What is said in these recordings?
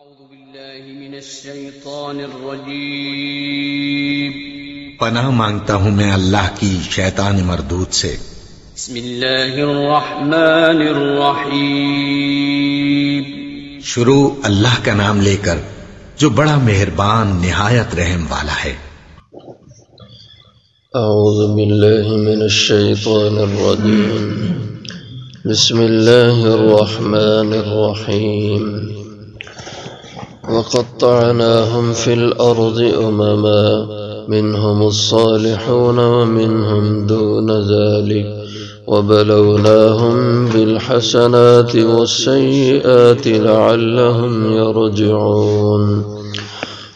أعوذ بالله من الشيطان الرجيم پناہ مانگتا ہوں میں اللہ کی شیطان مردود سے۔ بسم الله الرحمن الرحيم شروع اللہ کا نام لے کر جو بڑا مہربان نہایت رحم والا ہے۔ اعوذ باللہ من الشیطان الرجیم بسم اللہ الرحمن الرحیم وقطعناهم في الأرض أمما منهم الصالحون ومنهم دون ذلك وبلوناهم بالحسنات والسيئات لعلهم يرجعون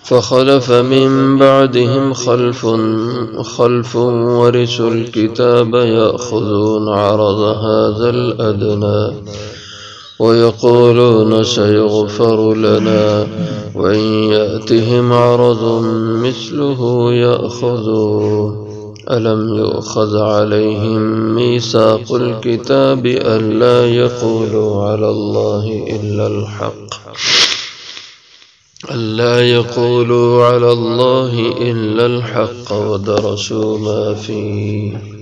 فخلف من بعدهم خلف ورثوا الكتاب يأخذون عرض هذا الأدنى ويقولون سيغفر لنا وإن يأتهم عرض مثله يأخذوه ألم يؤخذ عليهم ميثاق الكتاب ألا يقولوا على الله إلا الحق ودرسوا ما فيه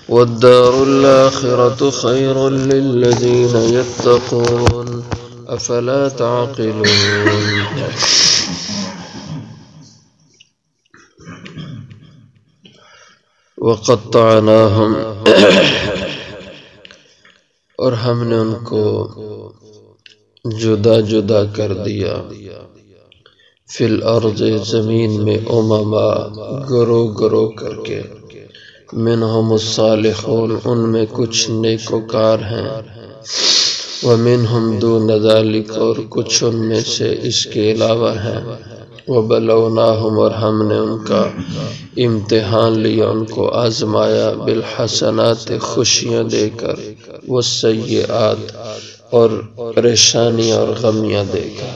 والدار الآخرة خير للذين يتقون أفلا تعقلون وقطعناهم اور ہم نے ان کو جدا جدا کر دیا فی الارض زمین میں امما گروہ گروہ کر کے منہم الصالحون ان میں کچھ نیکوکار ہیں ومنہم دون ذالک اور کچھ ان میں سے اس کے علاوہ ہیں وبلوناہم اور ہم نے ان کا امتحان لیا ان کو آزمایا بالحسنات خوشیاں دے کر والسیئات اور پریشانیاں اور غمیاں دے کر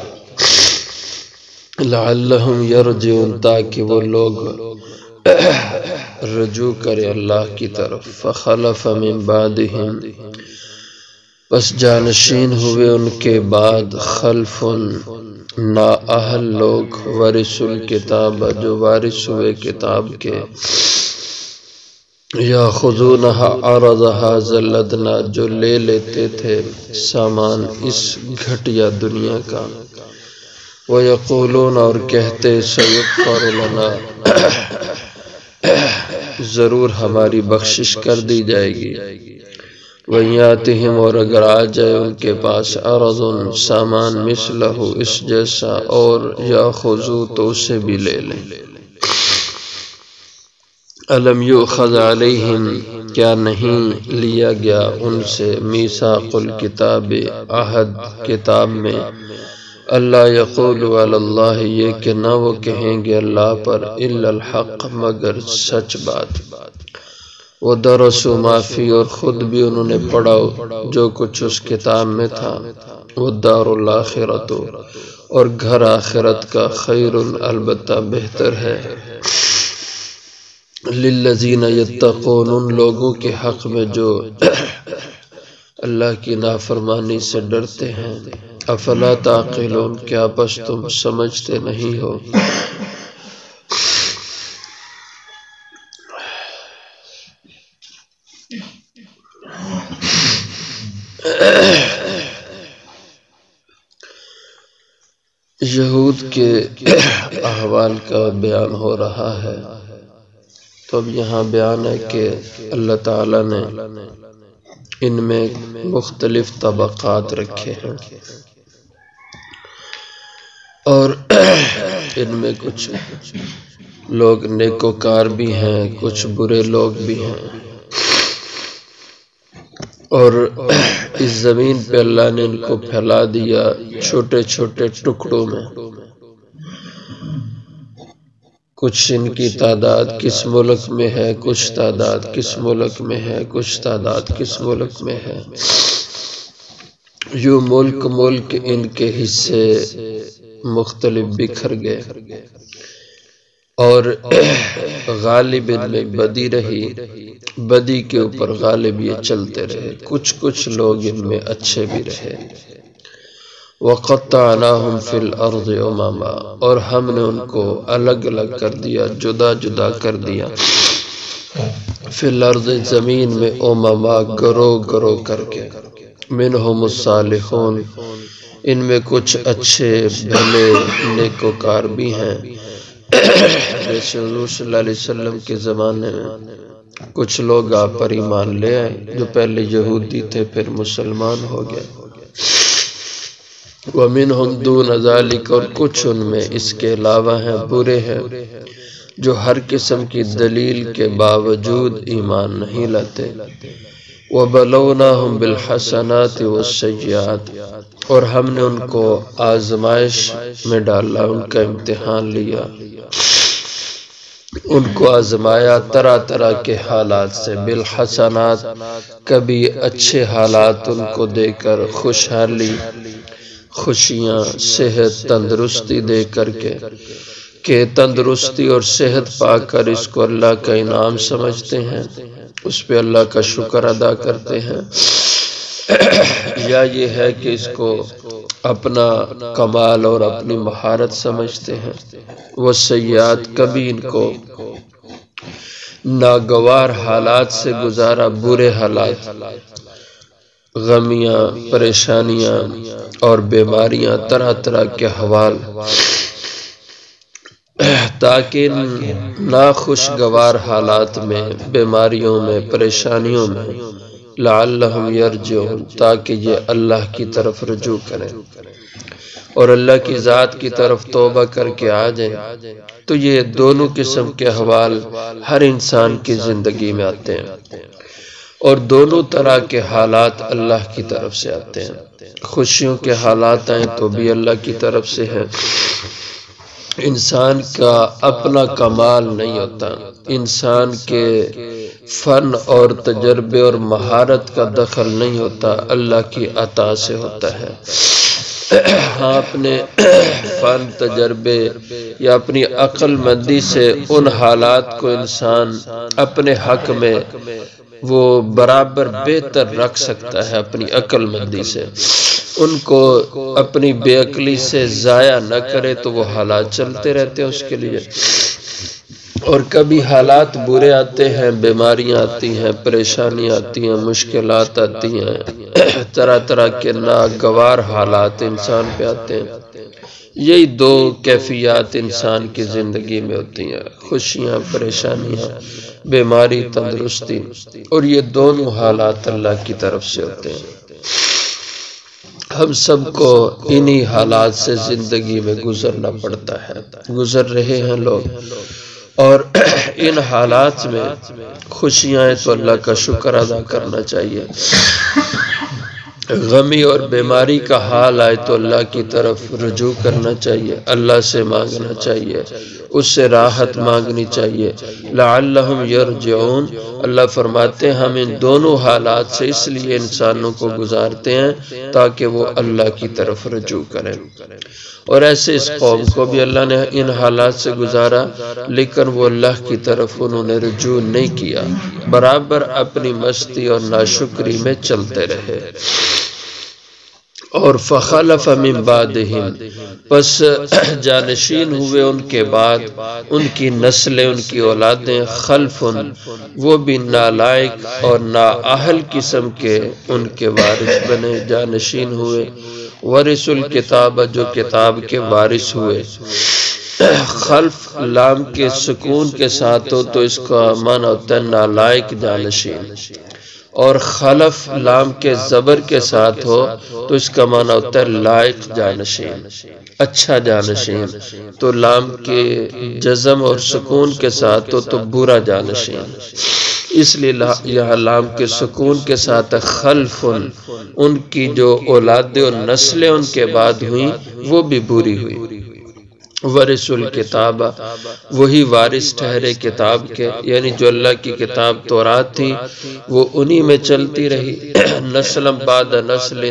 لعلہم یرجعون تاکہ وہ لوگ رجوع کرے اللہ کی طرف فخلف من بعدہم پس جانشین ہوئے ان کے بعد خلف نااہل لوگ ورثوا الکتاب جو وارث ہوئے کتاب کے یاخذونها عرض هذا الادنى جو لے لیتے تھے سامان اس گھٹیا دنیا کا وَيَقُولُونَ اور کہتے سَيُغْفَرُ لَنَا ضرور ہماری بخشش کر دی جائے گی وَيَأْتِهِمْ اور اگر آ جائے ان کے پاس عرض سامان مثلہ اس جیسا اور یاخذو تو اسے بھی لے لیں الم یؤخذ علیہم کیا نہیں لیا گیا ان سے میثاق الکتاب عہد کتاب میں اللہ یقول علی اللہ یہ کہ نہ وہ کہیں گے اللہ پر الا الحق مگر سچ بات وہ درسوا ما فی اور خود بھی انہوں نے پڑھا جو کچھ اس کتاب میں تھا وہ دار الاخرۃ اور گھر آخرت کا خیر البتہ بہتر ہے للذین یتقون ان لوگوں کے حق میں جو اللہ کی نافرمانی سے ڈرتے ہیں افلا تعقلون کیا پس تم سمجھتے نہیں ہو یہود کے احوال کا بیان ہو رہا ہے تو اب یہاں بیان ہے کہ اللہ تعالی نے ان میں مختلف طبقات رکھے ہیں اور ان میں کچھ لوگ نیکوکار بھی ہیں کچھ برے لوگ بھی ہیں اور اس زمین پہ اللہ نے ان کو پھیلا دیا چھوٹے چھوٹے ٹکڑوں میں کچھ ان کی تعداد کس ملک میں ہے کچھ تعداد کس ملک میں ہے کچھ تعداد کس ملک میں ہے یوں ملک ان کے حصے مختلف بکھر گئے اور غالب ان میں بدی رہی بدی کے اوپر غالب یہ چلتے رہے کچھ لوگ ان میں اچھے بھی رہے وَقَطَّعْنَاهُمْ فِي الْأَرْضِ أُمَمًا، اور ہم نے ان کو الگ الگ کر دیا، جدا جدا کر دیا، فی الارض زمین میں، امما گروہ گروہ کر کے، منہم الصالحون ان میں کچھ اچھے بھلے نیکوکار بھی ہیں، جیسے حضور صلی اللہ علیہ وسلم کے زمانے میں کچھ لوگ آپ پر ایمان لے آئے جو پہلے یہودی تھے پھر مسلمان ہو گئے، وَمِنْهُمْ دُونَ ذَلِكَ، اور کچھ ان میں اس کے علاوہ ہیں، برے ہیں، جو ہر قسم کی دلیل کے باوجود ایمان نہیں لاتے، وَبَلَوْنَاهُمْ بِالْحَسَنَاتِ وَالسَّيِّئَاتِ، اور ہم نے ان کو آزمائش میں ڈالا، ان کا امتحان لیا، ان کو آزمایا طرح طرح کے حالات سے، بالحسنات کبھی اچھے حالات ان کو دے کر، خوشحالی، خوشیاں، صحت، تندرستی دے کر کے، کہ تندرستی اور صحت پا کر اس کو اللہ کا انعام سمجھتے ہیں، اس پہ اللہ کا شکر ادا کرتے ہیں، یا یہ ہے کہ اس کو اپنا کمال اور اپنی مہارت سمجھتے ہیں، وہ سیئات کبھی ان کو ناگوار حالات سے گزارا، برے حالات، غمیاں، پریشانیاں اور بیماریاں، طرح طرح کے حوال، تاکہ ناخوشگوار حالات میں، بیماریوں میں، پریشانیوں میں، لعلہم یرجعون، تاکہ یہ اللہ کی طرف رجوع کریں اور اللہ کی ذات کی طرف توبہ کر کے آ جائیں۔ تو یہ دونوں قسم کے حوال ہر انسان کی زندگی میں آتے ہیں، اور دونوں طرح کے حالات اللہ کی طرف سے آتے ہیں، خوشیوں کے حالات آئیں تو بھی اللہ کی طرف سے ہیں، انسان کا اپنا کمال نہیں ہوتا، انسان کے فن اور تجربے اور مہارت کا دخل نہیں ہوتا، اللہ کی عطا سے ہوتا ہے۔ ہاں اپنے فن، تجربے یا اپنی عقل مندی سے ان حالات کو انسان اپنے حق میں وہ برابر بہتر رکھ سکتا ہے، اپنی عقل مندی سے ان کو اپنی بے عقلی سے ضائع نہ کرے، تو وہ حالات چلتے رہتے ہیں اس کے لیے، اور کبھی حالات برے آتے ہیں، بیماریاں آتی ہیں، پریشانیاں آتی ہیں، مشکلات آتی ہیں، طرح طرح کے ناگوار حالات انسان پہ آتے ہیں۔ یہی دو کیفیات انسان کی زندگی میں ہوتی ہیں، خوشیاں، پریشانیاں، بیماری، تندرستی، اور یہ دونوں حالات اللہ کی طرف سے ہوتے ہیں۔ ہم سب کو انہی حالات سے زندگی میں گزرنا پڑتا ہے، گزر رہے ہیں لوگ، اور ان حالات میں خوشیاں ہیں تو اللہ کا شکر ادا کرنا چاہیے، غمی اور بیماری کا حال آئے تو اللہ کی طرف رجوع کرنا چاہیے، اللہ سے مانگنا چاہیے، اس سے راحت مانگنی چاہیے، لعلہم یرجعون۔ اللہ فرماتے ہیں ہم ان دونوں حالات سے اس لیے انسانوں کو گزارتے ہیں تاکہ وہ اللہ کی طرف رجوع کریں، اور ایسے اس قوم کو بھی اللہ نے ان حالات سے گزارا، لیکن وہ اللہ کی طرف انہوں نے رجوع نہیں کیا، برابر اپنی مستی اور ناشکری میں چلتے رہے۔ اور فخلف من بعدہم، پس جانشین ہوئے ان کے بعد، ان کی نسلیں، ان کی اولادیں، خلف، وہ بھی نالائق اور نااہل قسم کے ان کے وارث بنے، جانشین ہوئے، ورث الکتاب، جو کتاب کے وارث ہوئے۔ خلف لام کے سکون کے ساتھ ہو تو اس کا معنی ہوتا ہے نالائق جانشین، اور خلف لام کے زبر کے ساتھ ہو تو اس کا معنی ہوتا ہے لائق جانشین، اچھا جانشین، تو لام کے جزم اور سکون کے ساتھ ہو تو برا جانشین، اس لیے یہاں لام کے سکون کے ساتھ خلف، ان کی جو اولادیں اور نسلیں ان کے بعد ہوئیں وہ بھی بری ہوئی۔ ورث الکتاب، وہی وارث ٹھہرے کتاب کے، یعنی جو اللہ کی کتاب تورات تھی وہ انہی میں چلتی رہی، نسل بعد نسل،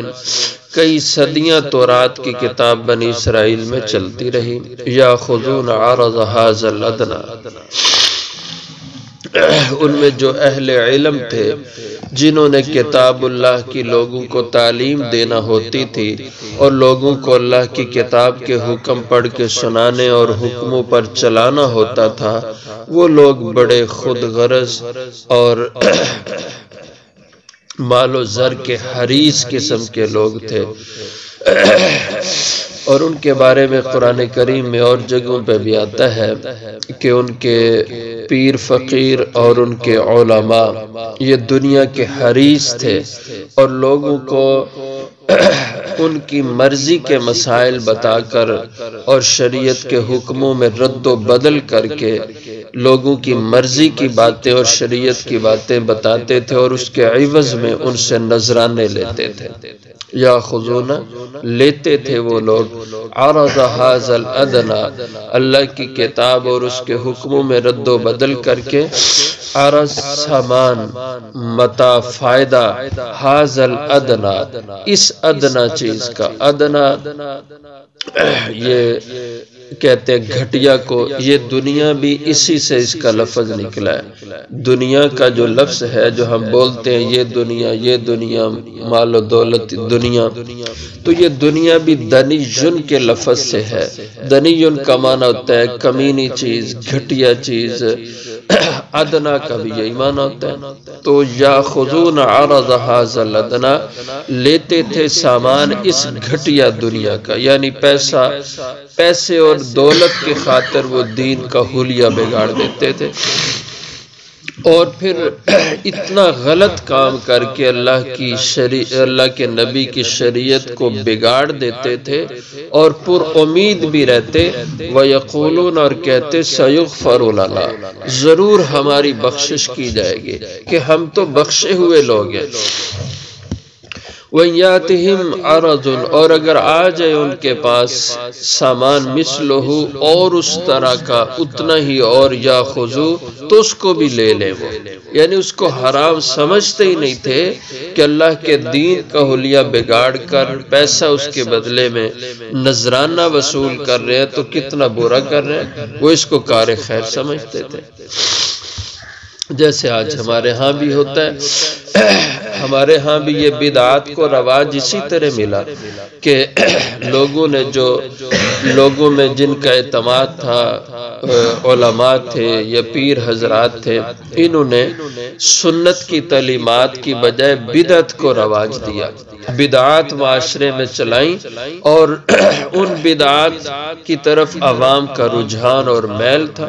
کئی صدیاں تورات کی کتاب بنی اسرائیل میں چلتی رہی۔ یاخذون عرض ھذا الادنی، ان میں جو اہل علم تھے جنہوں نے کتاب اللہ کی لوگوں کو تعلیم دینا ہوتی تھی اور لوگوں کو اللہ کی کتاب کے حکم پڑھ کے سنانے اور حکموں پر چلانا ہوتا تھا، وہ لوگ بڑے خود غرض اور مال و زر کے حریص قسم کے لوگ تھے، اور ان کے بارے میں قرآن کریم میں اور جگہوں پہ بھی آتا ہے کہ ان کے پیر فقیر اور ان کے علماء یہ دنیا کے حریص تھے اور لوگوں کو ان کی مرضی کے مسائل بتا کر اور شریعت کے حکموں میں رد و بدل کر کے لوگوں کی مرضی کی باتیں اور شریعت کی باتیں بتاتے تھے، اور اس کے عوض میں ان سے نذرانے لیتے تھے، یا خذون لیتے تھے وہ لوگ عرض ھذا الادنی، اللہ کی کتاب اور اس کے حکموں میں رد و بدل کر کے عرض سامان متاع فائدہ ھذا الادنی، اس ادنا چیز کا، ادنا یہ کہتے ہیں گھٹیا کو، یہ دنیا بھی اسی سے اس کا لفظ نکلا ہے، دنیا کا جو لفظ ہے جو ہم بولتے ہیں یہ دنیا مال و دولت دنیا، تو یہ دنیا بھی دنیجن کے لفظ سے ہے، دنیجن کا معنی ہوتا ہے کمینی چیز، گھٹیا چیز، ادنا کا بھی یہی معنی ہوتا ہے، تو یاخذون عرض ھذا الادنی، لیتے تھے سامان اس گھٹیا دنیا کا، یعنی پیسے اور دولت کی خاطر وہ دین کا حلیہ بگاڑ دیتے تھے، اور پھر اتنا غلط کام کر کے اللہ کے نبی کی شریعت کو بگاڑ دیتے تھے، اور پر امید بھی رہتے، وَيَقُولُونَ، اور کہتے سَيُغْفَرُ لَنَا، ضرور ہماری بخشش کی جائے گی، کہ ہم تو بخشے ہوئے لوگ ہیں، وَيَأْتِهِمْ عَرَضٌ، اور اگر آ جائے ان کے پاس سامان مِثْلُهُ، اور اس طرح کا اتنا ہی، اور یاخذوا، تو اس کو بھی لے لیں وہ، یعنی اس کو حرام سمجھتے ہی نہیں تھے کہ اللہ کے دین کا حلیہ بگاڑ کر پیسہ اس کے بدلے میں نذرانہ وصول کر رہے ہیں تو کتنا برا کر رہے ہیں، وہ اس کو کار خیر سمجھتے تھے، جیسے آج ہمارے ہاں بھی ہوتا ہے۔ ہمارے ہاں بھی یہ بدعات کو رواج اسی طرح ملا کہ لوگوں میں جن کا اعتماد تھا، علماء تھے یا پیر حضرات تھے، انہوں نے سنت کی تعلیمات کی بجائے بدعت کو رواج دیا، بدعات معاشرے میں چلائیں، اور ان بدعات کی طرف عوام کا رجحان اور میل تھا،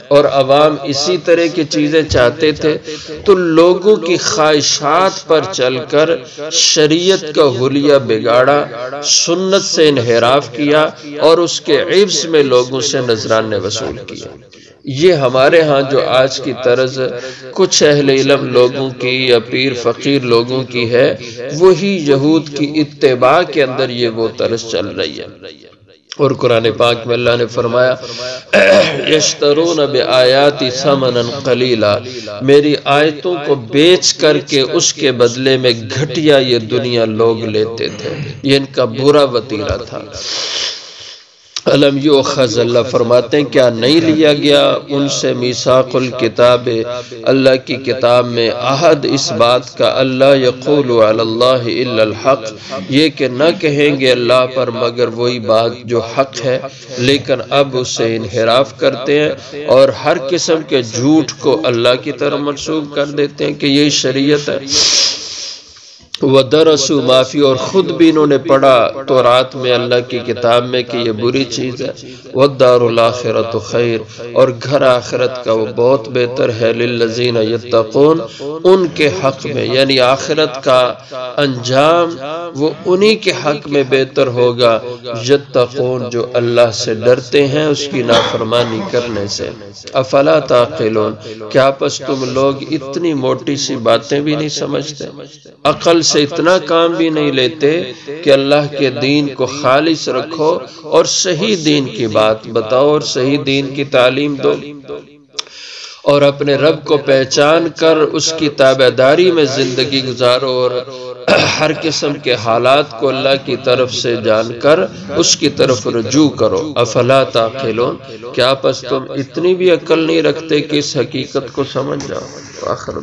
اور عوام اسی طرح کی چیزیں چاہتے تھے، تو لوگوں کی خواہشات پر چل کر شریعت کا حلیہ بگاڑا، سنت سے انحراف کیا، اور اس کے عوض میں لوگوں سے نذرانے وصول کیا۔ یہ ہمارے ہاں جو آج کی طرز کچھ اہل علم لوگوں کی یا پیر فقیر لوگوں کی ہے، وہی یہود کی اتباع کے اندر یہ وہ طرز چل رہی ہے، اور قرآن پاک میں اللہ نے فرمایا یشترون بآیاتی ثمنا قلیلا، میری آیتوں کو بیچ کر کے اس کے بدلے میں گھٹیا یہ دنیا لوگ لیتے تھے، یہ ان کا برا وتیرہ تھا۔ علم یؤخذ، اللہ فرماتے ہیں کیا نہیں لیا گیا ان سے میثاق الکتاب، اللہ کی کتاب میں عہد اس بات کا، اللہ یقول علی اللہ الا الحق، یہ کہ نہ کہیں گے اللہ پر مگر وہی بات جو حق ہے، لیکن اب اس سے انحراف کرتے ہیں اور ہر قسم کے جھوٹ کو اللہ کی طرف منسوب کر دیتے ہیں کہ یہی شریعت ہے۔ وَدَرَسُوا مَا فِيهِ، اور خود بھی انہوں نے پڑھا تورات میں اللہ کی کتاب میں کہ یہ بری چیز ہے۔ وَالدَّارُ الْآخِرَةُ خَيْرٌ، اور گھر آخرت کا وہ بہت بہتر ہے، لِلَّذِينَ يَتَّقُونَ، ان کے حق میں، یعنی آخرت کا انجام وہ انہی کے حق میں بہتر ہوگا، یتقون، جو اللہ سے ڈرتے ہیں اس کی نافرمانی کرنے سے۔ افلا تعقلون، کیا پس تم لوگ اتنی موٹی سی باتیں بھی نہیں سمجھتے، عقل سے اتنا کام بھی نہیں لیتے کہ اللہ کے دین کو خالص رکھو اور صحیح دین کی بات بتاؤ اور صحیح دین کی تعلیم دو، اور اپنے رب کو پہچان کر اس کی تابعداری میں زندگی گزارو، اور ہر قسم کے حالات کو اللہ کی طرف سے جان کر اس کی طرف رجوع کرو۔ افلا تعقلون، کیا پس تم اتنی بھی عقل نہیں رکھتے کہ اس حقیقت کو سمجھ جاؤ؟ آخر